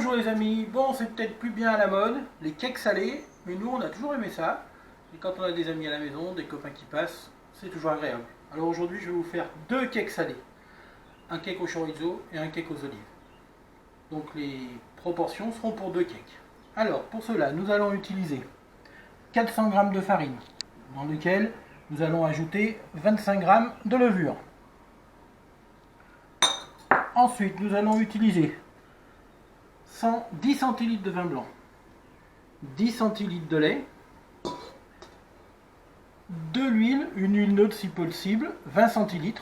Bonjour les amis, bon c'est peut-être plus bien à la mode, les cakes salés, mais nous on a toujours aimé ça. Et quand on a des amis à la maison, des copains qui passent, c'est toujours agréable. Alors aujourd'hui je vais vous faire deux cakes salés. Un cake au chorizo et un cake aux olives. Donc les proportions seront pour deux cakes. Alors pour cela nous allons utiliser 400 g de farine, dans lequel nous allons ajouter 25 g de levure. Ensuite nous allons utiliser 10 cl de vin blanc, 10 cl de lait, de l'huile, une huile neutre si possible, 20 cl,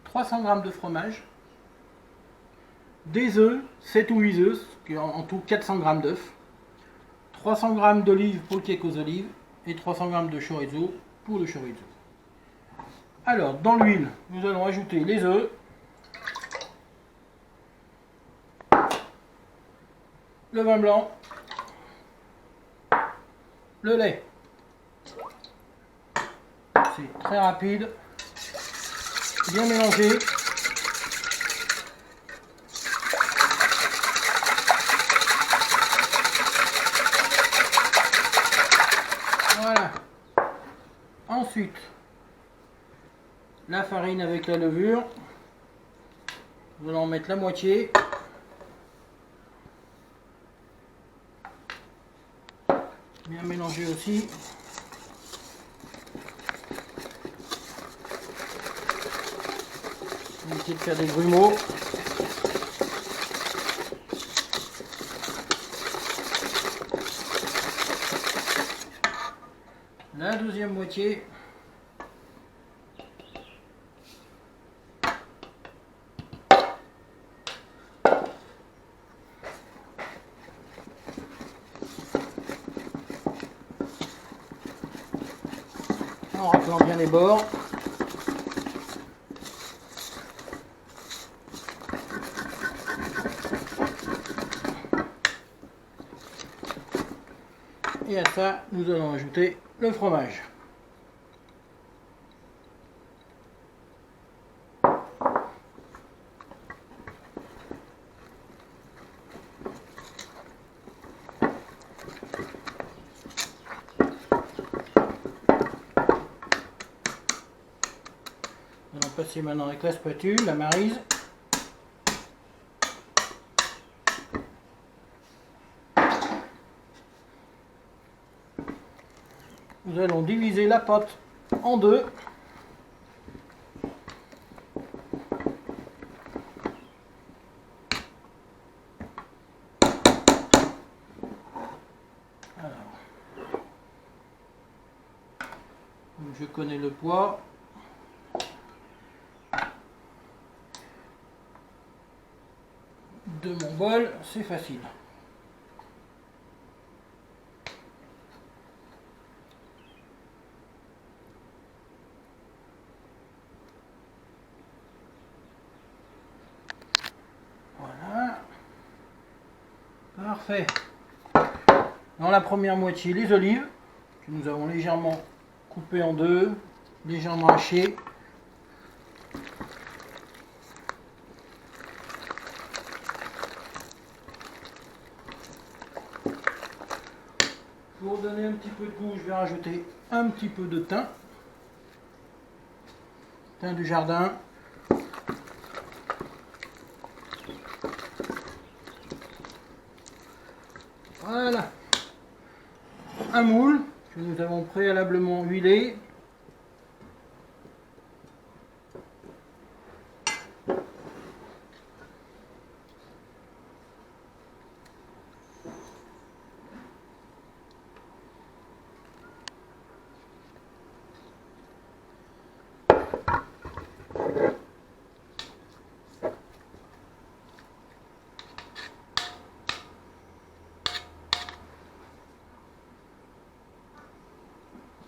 300 g de fromage, des œufs, 7 ou 8 œufs, en tout 400 g d'œufs, 300 g d'olives pour le cake aux olives et 300 g de chorizo pour le chorizo. Alors, dans l'huile, nous allons ajouter les œufs, le vin blanc, le lait. C'est très rapide, bien mélangé. Voilà. Ensuite, la farine avec la levure. Nous allons en mettre la moitié. Bien mélanger aussi. Éviter de faire des grumeaux. La deuxième moitié. En raclant bien les bords. Et à ça, nous allons ajouter le fromage. Nous allons passer maintenant avec la spatule, la maryse. Nous allons diviser la pâte en deux. Alors, je connais le poids. De mon bol, c'est facile. Voilà. Parfait. Dans la première moitié, les olives, que nous avons légèrement coupées en deux, légèrement hachées. Pour donner un petit peu de goût, je vais rajouter un petit peu de thym. Thym du jardin. Voilà. Un moule que nous avons préalablement huilé.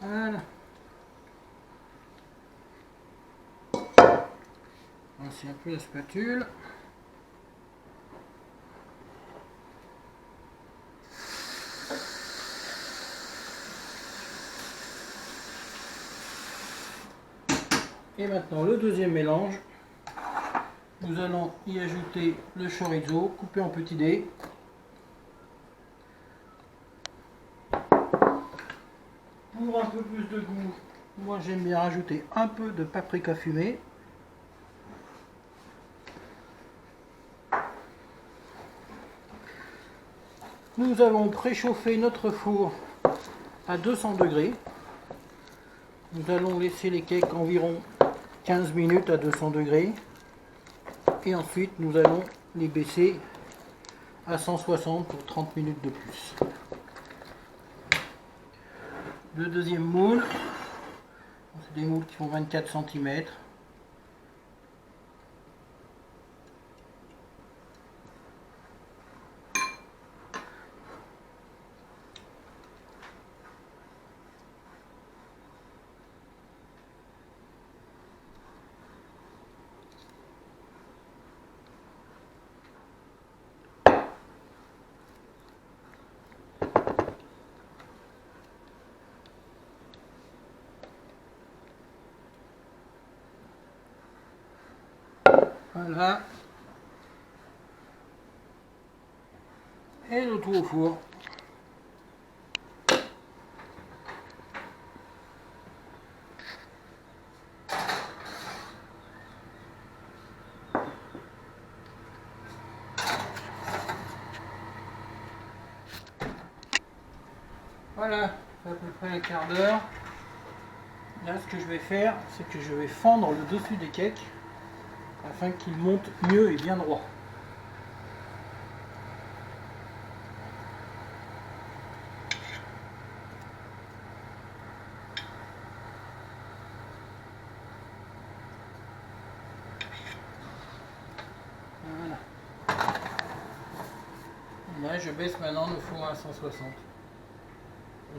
Voilà. Voici un peu la spatule. Et maintenant le deuxième mélange. nous allons y ajouter le chorizo coupé en petits dés. Pour un peu plus de goût, moi j'aime bien rajouter un peu de paprika fumé. Nous allons préchauffer notre four à 200 degrés. Nous allons laisser les cakes environ 15 minutes à 200 degrés. Et ensuite nous allons les baisser à 160 pour 30 minutes de plus. Le deuxième moule, c'est des moules qui font 24 cm. Voilà. Et le tout au four. Voilà, à peu près un quart d'heure. Là, ce que je vais faire, c'est que je vais fendre le dessus des cakes afin qu'ils montent mieux et bien droit. Voilà. Là, je baisse maintenant le four à 160.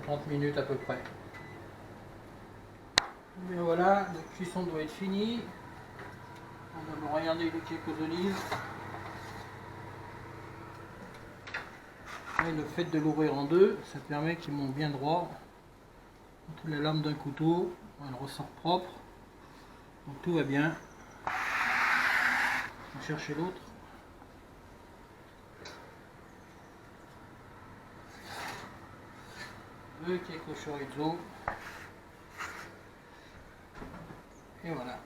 30 minutes à peu près. Et voilà, la cuisson doit être finie. On va regarder les cakes aux olives. Et le fait de l'ouvrir en deux, ça permet qu'il monte bien droit. Entre la lame d'un couteau, elle ressort propre. Donc tout va bien. On va chercher l'autre. Le cake au chorizo. Et voilà.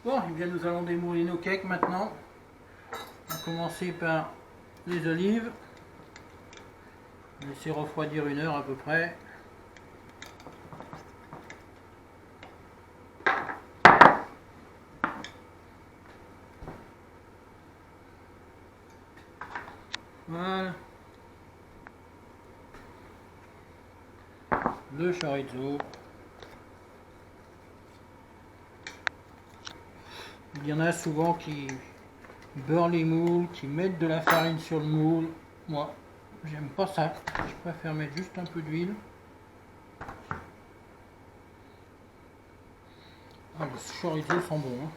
Bon, et bien nous allons démouler nos cakes maintenant. On va commencer par les olives. Laisser refroidir 1 heure à peu près. Voilà. Le chorizo. Il y en a souvent qui beurrent les moules, qui mettent de la farine sur le moule. Moi, j'aime pas ça. Je préfère mettre juste un peu d'huile. Ah, les chorizo sont bons. Hein.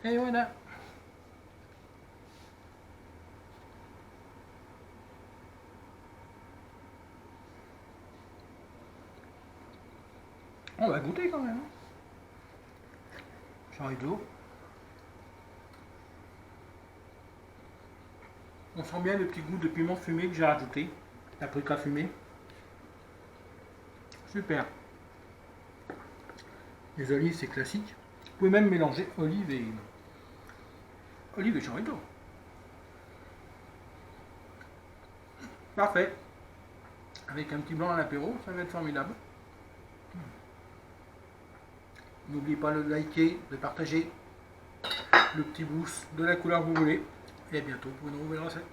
Et voilà. On va goûter quand même. Chorizo. On sent bien le petit goût de piment fumé que j'ai rajouté. Paprika fumé. Super. Les olives, c'est classique. Vous pouvez même mélanger olive et chorizo. Parfait. Avec un petit blanc à l'apéro, ça va être formidable. N'oubliez pas de liker, de partager, le petit pouce de la couleur que vous voulez. Et à bientôt pour une nouvelle recette.